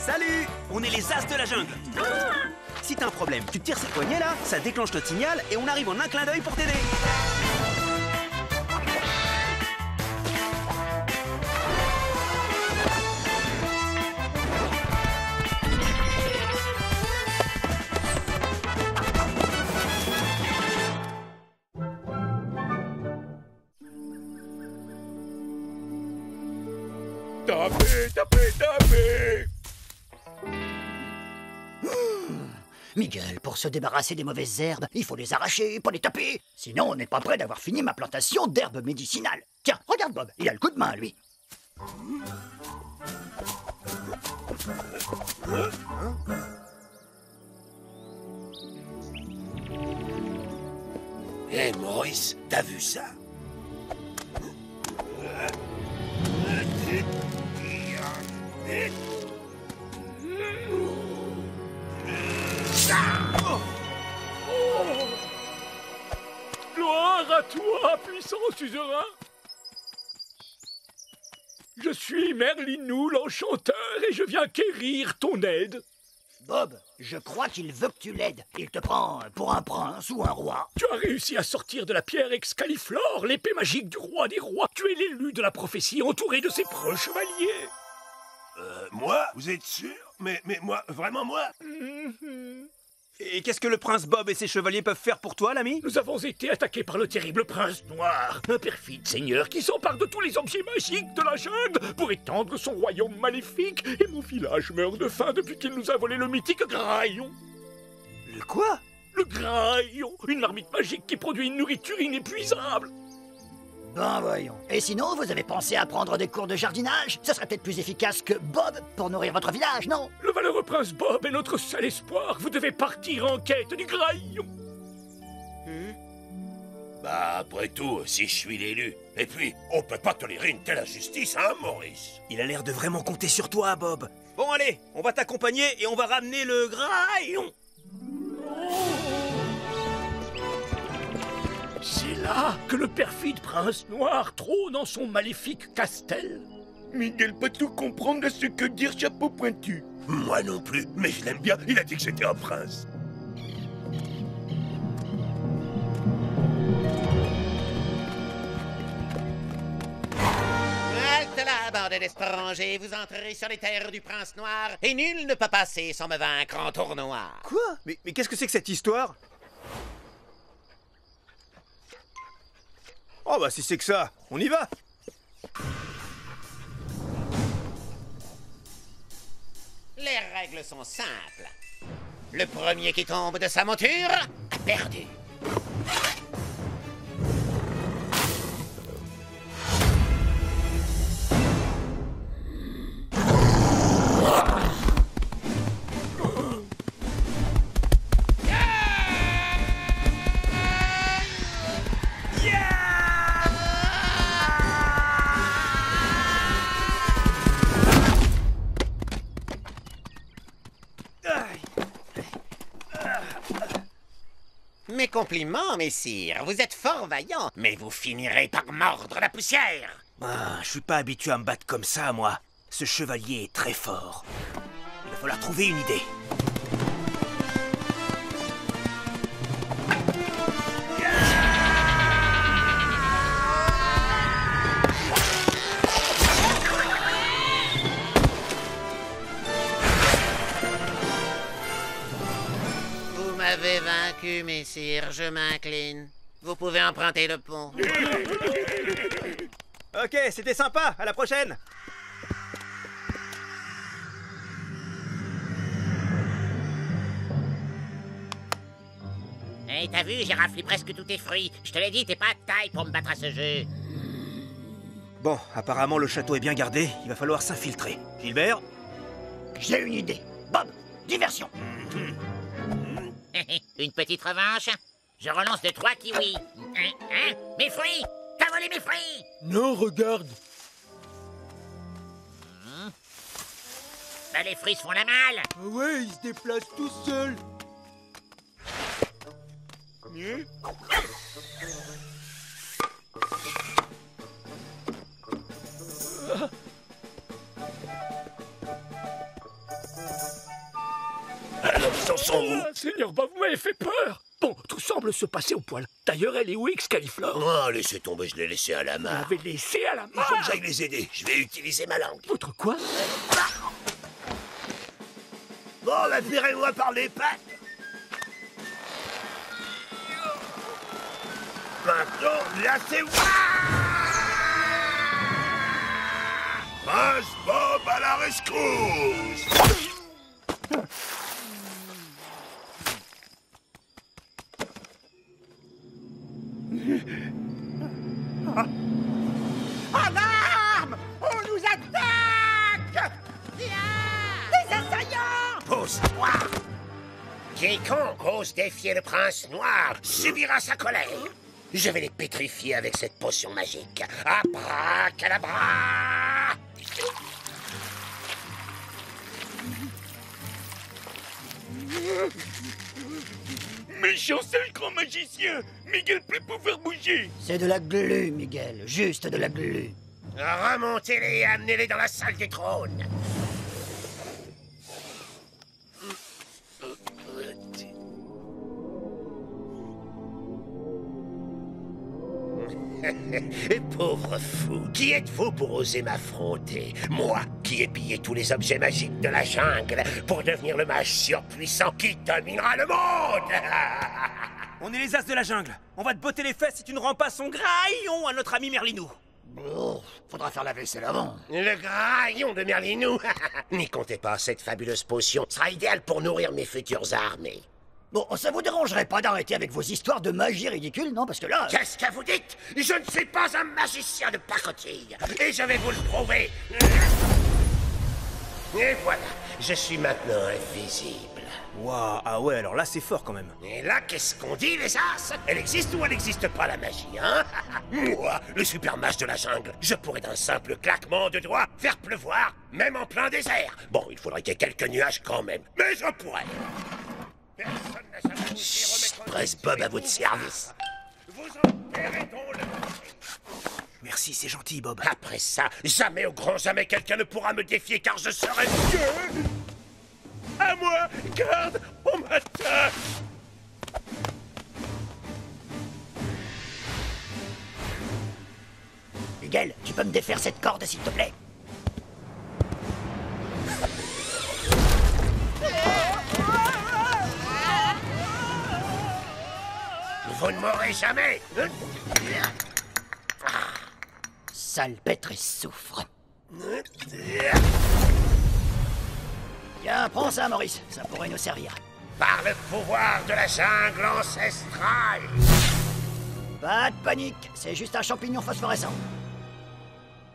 Salut! On est les As de la jungle. Si t'as un problème, tu tires ces poignets là, ça déclenche notre signal et on arrive en un clin d'œil pour t'aider. Tapez, tapez, tapez! Miguel, pour se débarrasser des mauvaises herbes, il faut les arracher, pas les taper. Sinon, on n'est pas près d'avoir fini ma plantation d'herbes médicinales. Tiens, regarde Bob, il a le coup de main, lui. Hé, Maurice, t'as vu ça? Gloire à toi, puissant suzerain! Je suis Merlinou, l'enchanteur, et je viens quérir ton aide. Bob, je crois qu'il veut que tu l'aides. Il te prend pour un prince ou un roi. Tu as réussi à sortir de la pierre Excaliflor, l'épée magique du roi des rois. Tu es l'élu de la prophétie, entouré de ses proches chevaliers. Moi? Vous êtes sûr? Mais moi, vraiment moi? Et qu'est-ce que le prince Bob et ses chevaliers peuvent faire pour toi, l'ami? Nous avons été attaqués par le terrible prince noir, un perfide seigneur qui s'empare de tous les objets magiques de la jungle pour étendre son royaume maléfique, et mon village meurt de faim depuis qu'il nous a volé le mythique Graillon. Le quoi? Le Graillon, une marmite magique qui produit une nourriture inépuisable. Ben voyons. Et sinon, vous avez pensé à prendre des cours de jardinage? Ça serait peut-être plus efficace que Bob pour nourrir votre village, non? Le valeureux prince Bob est notre seul espoir. Vous devez partir en quête du Graillon. Bah, après tout, si je suis l'élu. Et puis, on peut pas tolérer une telle injustice, hein, Maurice? Il a l'air de vraiment compter sur toi, Bob. Bon, allez, on va t'accompagner et on va ramener le Graillon. C'est là que le perfide prince noir trône dans son maléfique castel. Miguel peut tout comprendre de ce que dire Chapeau Pointu. Moi non plus, mais je l'aime bien, il a dit que c'était un prince. Halte là, bande d'étrangers, vous entrerez sur les terres du prince noir, et nul ne peut passer sans me vaincre en tournoi. Quoi? Mais qu'est-ce que c'est que cette histoire? Oh bah si c'est que ça, on y va! Les règles sont simples. Le premier qui tombe de sa monture a perdu. Mes compliments, messire. Vous êtes fort vaillant, mais vous finirez par mordre la poussière. Ah, je suis pas habitué à me battre comme ça, moi. Ce chevalier est très fort. Il va falloir trouver une idée. Vous m'avez vaincu, messire. Je m'incline. Vous pouvez emprunter le pont. Ok, c'était sympa, à la prochaine! Hey, t'as vu, j'ai raflé presque tous tes fruits. Je te l'ai dit, t'es pas de taille pour me battre à ce jeu. Bon, apparemment le château est bien gardé, il va falloir s'infiltrer. Gilbert? J'ai une idée. Bob, diversion. Une petite revanche? Je relance de 3 kiwis. Mes fruits! T'as volé mes fruits! Non, regarde. Ben, les fruits se font la malle. Ah ouais, il se déplace tout seul. sont où? Seigneur Bob, vous m'avez fait peur. Bon, tout semble se passer au poil. D'ailleurs, elle est où, Excaliflor? Oh, laissez tomber, je l'ai laissé à la Vous main. l'avez laissé à la Il faut main. que j'aille les aider. Je vais utiliser ma langue. Votre quoi? Bon, bah, tirez-moi par les pattes. Maintenant, lâchez-moi! Prince Bob à la rescousse! Alarme! On nous attaque! Des assaillants! Pousse-toi! Quiconque ose défier le prince noir subira sa colère. Je vais les pétrifier avec cette potion magique. Abracadabra! Méchant sale grand magicien! Miguel peut pouvoir bouger! C'est de la glu, Miguel. Juste de la glu. Remontez-les et amenez-les dans la salle du trône! Pauvre fou, qui êtes-vous pour oser m'affronter? Moi, qui ai pillé tous les objets magiques de la jungle pour devenir le mage surpuissant qui dominera le monde! On est les as de la jungle. On va te botter les fesses si tu ne rends pas son graillon à notre ami Merlinou. Oh, faudra faire la vaisselle avant. Le graillon de Merlinou! N'y comptez pas, cette fabuleuse potion sera idéale pour nourrir mes futures armées. Bon, ça vous dérangerait pas d'arrêter avec vos histoires de magie ridicules, non? Parce que là... Qu'est-ce que vous dites? Je ne suis pas un magicien de pacotille, et je vais vous le prouver. Et voilà, je suis maintenant invisible. Waouh, ah ouais, alors là c'est fort quand même. Et là, qu'est-ce qu'on dit, les as? Elle existe ou elle n'existe pas, la magie, hein? Moi, le super mage de la jungle, je pourrais d'un simple claquement de doigts faire pleuvoir, même en plein désert. Bon, il faudrait qu'il y ait quelques nuages quand même, mais je pourrais. Personne n'a jamais osé remettre en Prince Bob à votre service. Vous enterrez donc le passé. Merci, c'est gentil, Bob. Après ça, jamais au grand jamais quelqu'un ne pourra me défier car je serai Dieu. À moi, garde, on m'attaque. Miguel, tu peux me défaire cette corde, s'il te plaît? Vous ne mourrez jamais. Sale pétresse souffre. Tiens, prends ça, Maurice. Ça pourrait nous servir. Par le pouvoir de la jungle ancestrale. Pas de panique, c'est juste un champignon phosphorescent.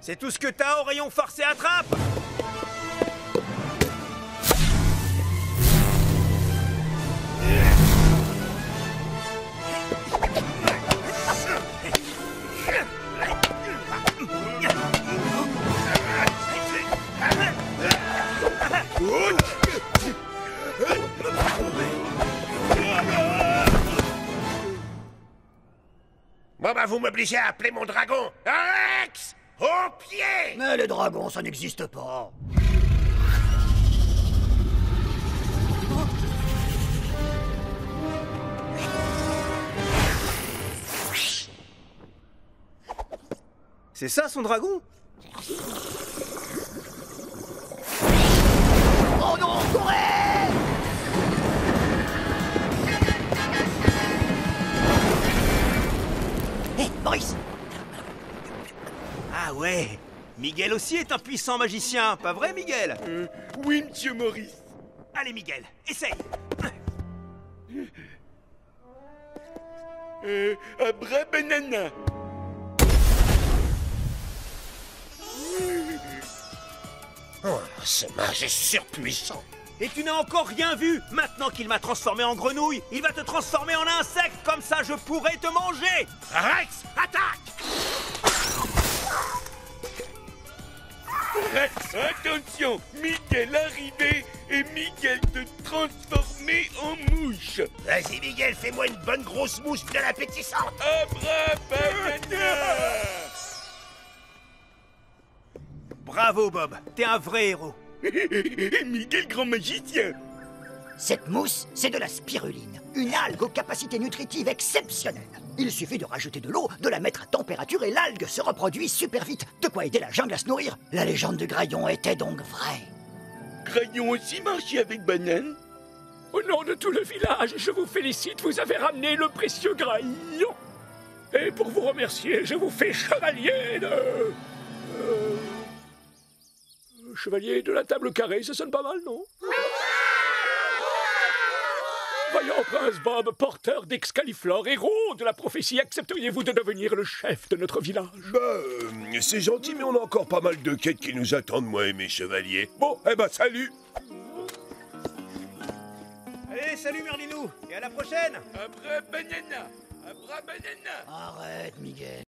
C'est tout ce que t'as au rayon forcé attrape. Bon bah vous m'obligez à appeler mon dragon Alex au pied. Mais les dragons, ça n'existe pas. C'est ça son dragon? Oh non, courez! Hé, Maurice! Ah ouais, Miguel aussi est un puissant magicien, pas vrai Miguel? Oui, monsieur Maurice. Allez Miguel, essaye. Abra banana. Oh, ce mage est surpuissant. Et tu n'as encore rien vu. Maintenant qu'il m'a transformé en grenouille, il va te transformer en insecte. Comme ça, je pourrai te manger. Rex, attaque! Rex, attention! Miguel arrivé et Miguel te transformer en mouche. Vas-y, Miguel, fais-moi une bonne grosse mouche bien appétissante. Abracadabra! Bravo Bob, t'es un vrai héros. Miguel, grand magicien. Cette mousse, c'est de la spiruline, une algue aux capacités nutritives exceptionnelles. Il suffit de rajouter de l'eau, de la mettre à température et l'algue se reproduit super vite. De quoi aider la jungle à se nourrir. La légende de Graillon était donc vraie. Graillon aussi marchait avec Banane? Au nom de tout le village, je vous félicite, vous avez ramené le précieux Graillon. Et pour vous remercier, je vous fais chevalier de... chevalier de la table carrée, ça sonne pas mal, non? Voyons, Prince Bob, porteur d'Excaliflore, héros de la prophétie, accepteriez-vous de devenir le chef de notre village? C'est gentil, mais on a encore pas mal de quêtes qui nous attendent, moi et mes chevaliers. Bon, eh ben, salut! Allez, salut Merlinou, et à la prochaine. Après banana! Après banana! Arrête, Miguel.